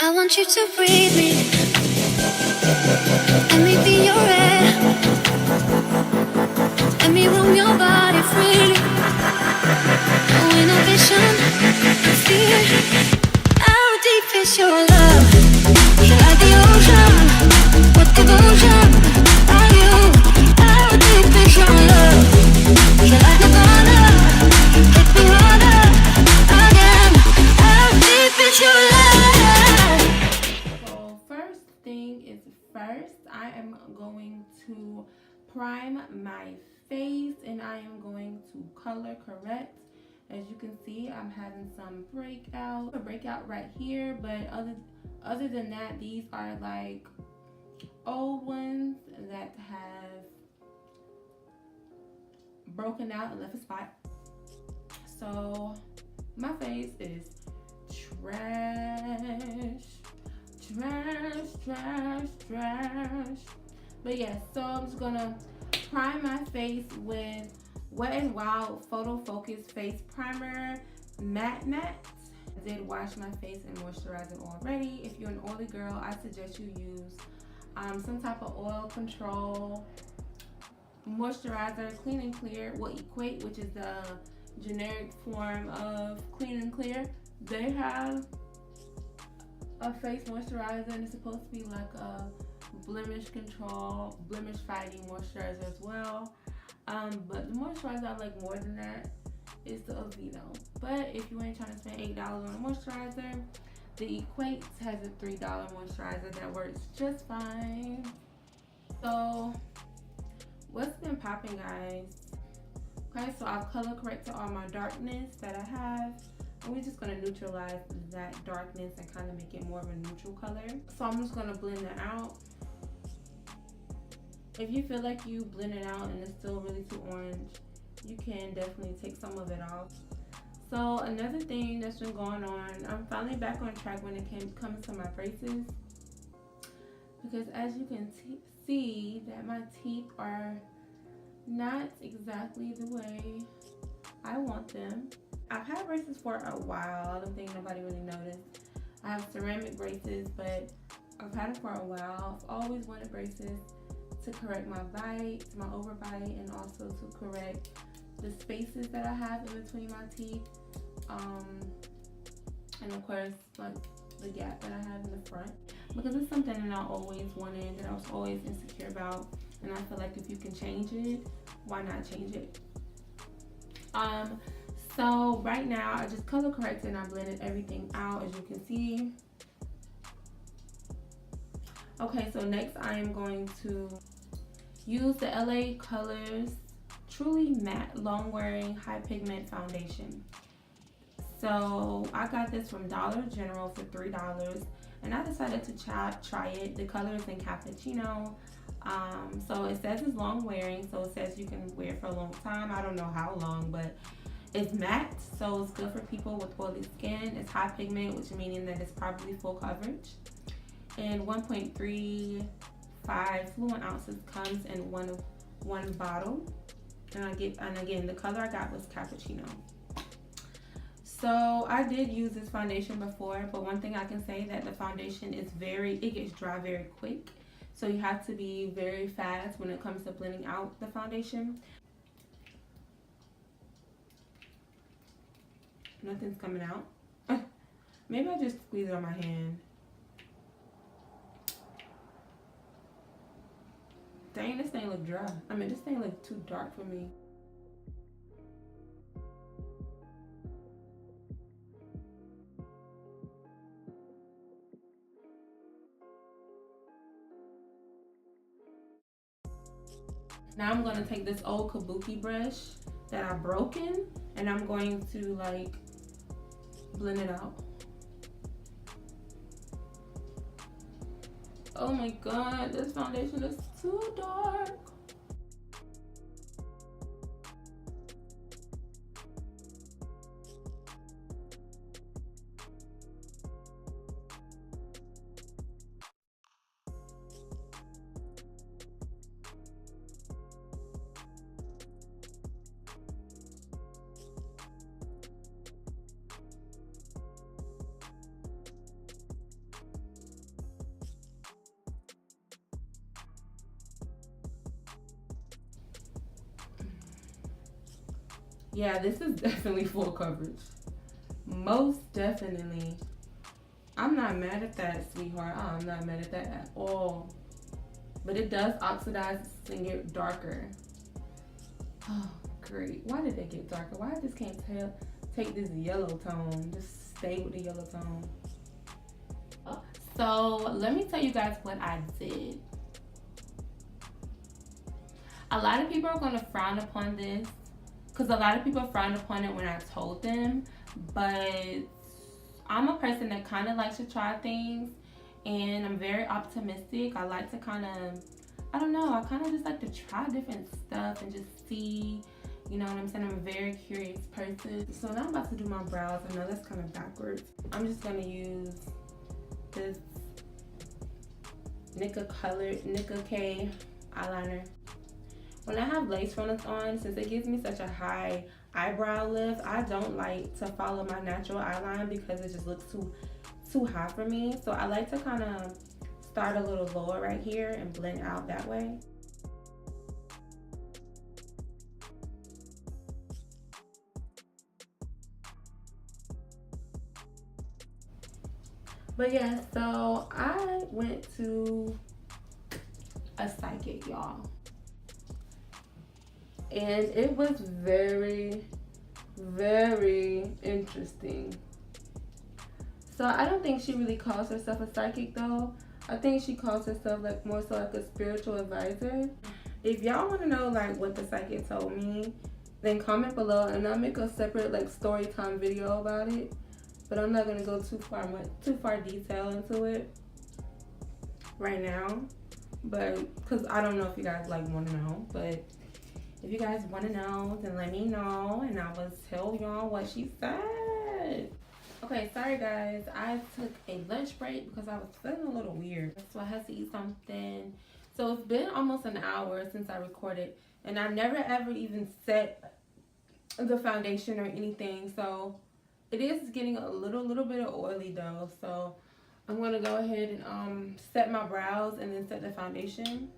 I want you to breathe me. Let me be your air. Let me roam your body freely. No inhibition, no fear. How deep is your love? You're like the ocean. What devotion are you? How deep is your love? You're like Nirvana. Hit me harder again. How deep is your love? So first thing is first, I am going to prime my face and I am going to color correct. As you can see, I'm having some breakout right here, but other than that, these are like old ones that have broken out and left a spot. So my face is trash. But yeah, so I'm just gonna prime my face with Wet n Wild Photo Focus Face Primer Matte. I did wash my face and moisturize it already. If you're an oily girl, I suggest you use some type of oil control moisturizer. Clean and Clear will Equate, which is the generic form of Clean and Clear. They have a face moisturizer and it's supposed to be like a blemish fighting moisturizer as well. But the moisturizer I like more than that is the Aveeno. But if you ain't trying to spend $8 on a moisturizer, the Equate has a $3 moisturizer that works just fine. So what's been popping, guys? Okay, so I've color corrected all my darkness that I have. And we're just going to neutralize that darkness and kind of make it more of a neutral color. So I'm just going to blend it out. If you feel like you blend it out and it's still really too orange, you can definitely take some of it off. So another thing that's been going on, I'm finally back on track when it comes to my braces. Because as you can see that my teeth are not exactly the way I want them. I've had braces for a while. I don't think nobody really noticed. I have ceramic braces, but I've had them for a while. I've always wanted braces to correct my bites, my overbite, and also to correct the spaces that I have in between my teeth. And of course, like the gap that I have in the front. Because it's something that I always wanted, that I was always insecure about. And I feel like if you can change it, why not change it? So right now I just color corrected and I blended everything out, as you can see. Okay, so next I am going to use the LA Colors Truly Matte Long Wearing High Pigment Foundation. So I got this from Dollar General for $3 and I decided to try it. The color is in Cappuccino. So it says it's long wearing, so it says you can wear it for a long time. I don't know how long, but it's matte, so it's good for people with oily skin. It's high pigment, which meaning that it's probably full coverage. And 1.35 fluid ounces comes in one bottle. And again, the color I got was Cappuccino. So I did use this foundation before, but one thing I can say that the foundation is it gets dry very quick. So you have to be very fast when it comes to blending out the foundation. Nothing's coming out. Maybe I just squeeze it on my hand. Dang, this thing look dry. I mean, this thing look too dark for me. Now I'm gonna take this old kabuki brush that I've broken and I'm going to like blend it out. Oh my god, this foundation is too dark. Yeah, this is definitely full coverage. Most definitely. I'm not mad at that, sweetheart. I'm not mad at that at all. But it does oxidize and get darker. Oh, great. Why did it get darker? Why I just can't take this yellow tone? Just stay with the yellow tone. So let me tell you guys what I did. A lot of people are going to frown upon this because a lot of people frowned upon it when I told them, but I'm a person that kind of likes to try things, and I'm very optimistic. I like to kind of, I don't know, I kind of just like to try different stuff and just see, you know what I'm saying? I'm a very curious person. So now I'm about to do my brows. I know that's kind of backwards. I'm just going to use this Nicka K eyeliner. When I have lace fronts on, since it gives me such a high eyebrow lift, I don't like to follow my natural eyeline because it just looks too high for me. So I like to kind of start a little lower right here and blend out that way. But yeah, so I went to a psychic, y'all. And it was very, very interesting. So I don't think she really calls herself a psychic though. I think she calls herself like more so like a spiritual advisor. If y'all want to know like what the psychic told me, then comment below and I'll make a separate like story time video about it. But I'm not gonna go too far detail into it right now. But because I don't know if you guys like want to know, but if you guys want to know, then let me know and I will tell y'all what she said. Okay, sorry guys, I took a lunch break because I was feeling a little weird, so I had to eat something. So it's been almost an hour since I recorded, and I never ever even set the foundation or anything. So it is getting a little bit of oily though. So I'm gonna go ahead and set my brows and then set the foundation.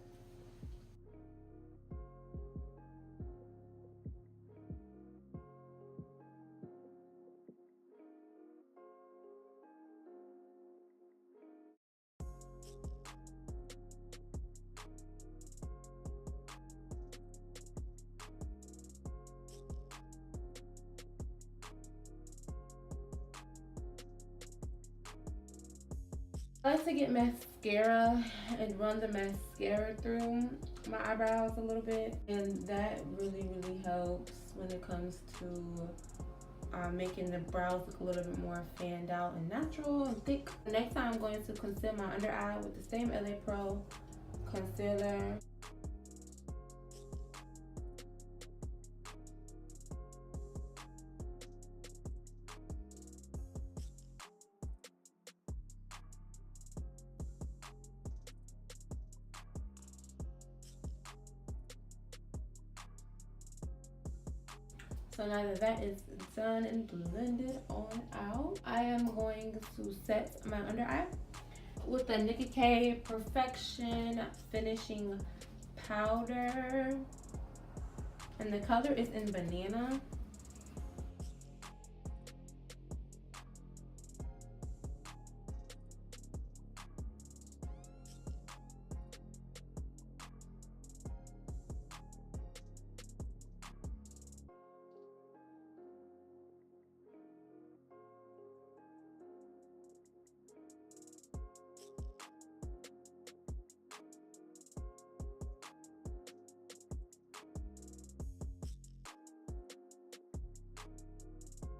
I like to get mascara and run the mascara through my eyebrows a little bit, and that really helps when it comes to making the brows look a little bit more fanned out and natural and thick. Next time I'm going to conceal my under eye with the same LA Pro concealer. So now that that is done and blended on out, I am going to set my under eye with the Nicka K Perfection Finishing Powder. And the color is in Banana.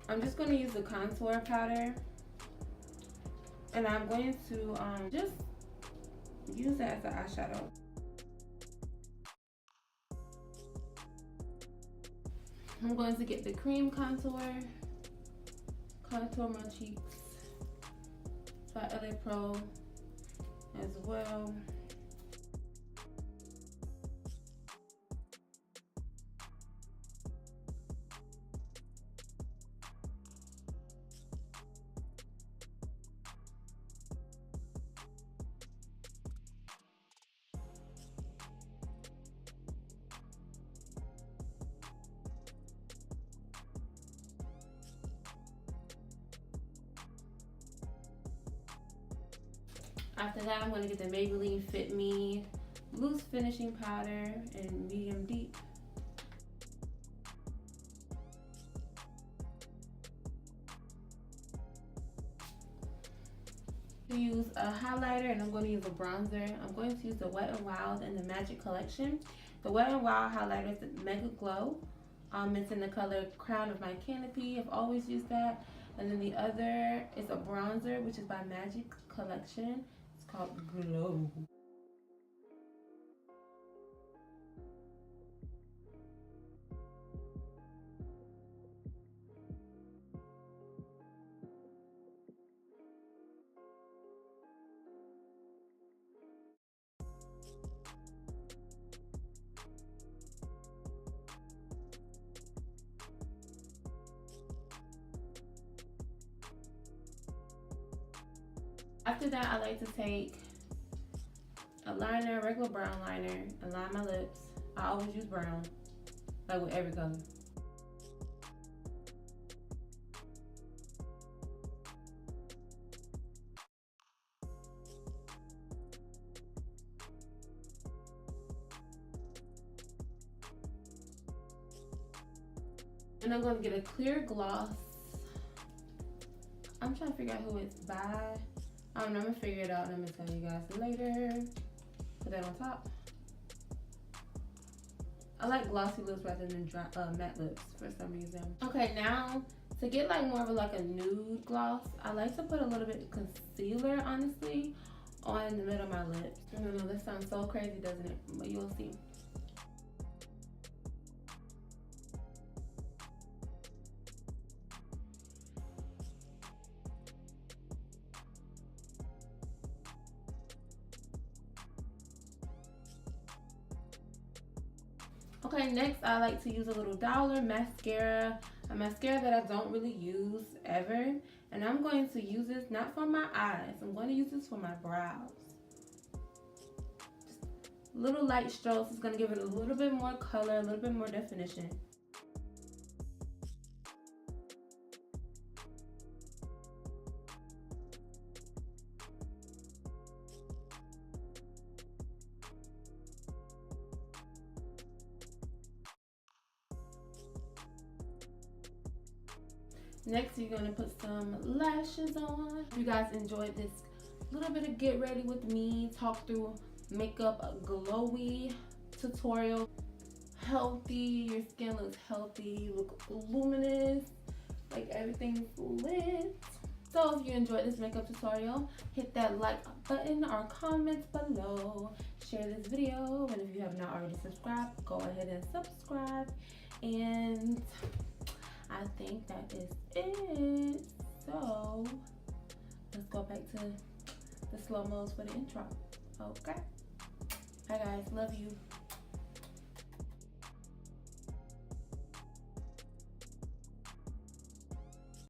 I'm just going to use the contour powder, and I'm going to just use it as an eyeshadow. I'm going to get the cream contour my cheeks by LA Pro as well. After that, I'm going to get the Maybelline Fit Me Loose Finishing Powder in medium deep. To use a highlighter, and I'm going to use a bronzer. I'm going to use the Wet n Wild in the Magic Collection. The Wet n Wild highlighter is the Mega Glow. It's in the color Crown of My Canopy. I've always used that. And then the other is a bronzer, which is by Magic Collection. It's called Glow. After that, I like to take a liner, regular brown liner, and line my lips. I always use brown, like with every color. And I'm going to get a clear gloss. I'm trying to figure out who it's by. I don't know, I'm going to figure it out and I'm going to tell you guys later. Put that on top. I like glossy lips rather than dry, matte lips for some reason. Okay, now to get like more of a nude gloss, I like to put a little bit of concealer, honestly, on the middle of my lips. I don't know, this sounds so crazy, doesn't it? But you'll see. Okay, next I like to use a little dollar mascara, a mascara that I don't really use ever. And I'm going to use this not for my eyes, I'm going to use this for my brows. Just little light strokes, it's going to give it a little bit more color, a little bit more definition. Next, you're going to put some lashes on. If you guys enjoyed this little bit of get ready with me, talk through makeup glowy tutorial. Healthy, your skin looks healthy, you look luminous, like everything's lit. So if you enjoyed this makeup tutorial, hit that like button or comment below. Share this video, and if you have not already subscribed, go ahead and subscribe. And I think that is it. So let's go back to the slow-mos for the intro. Okay. Bye guys, love you.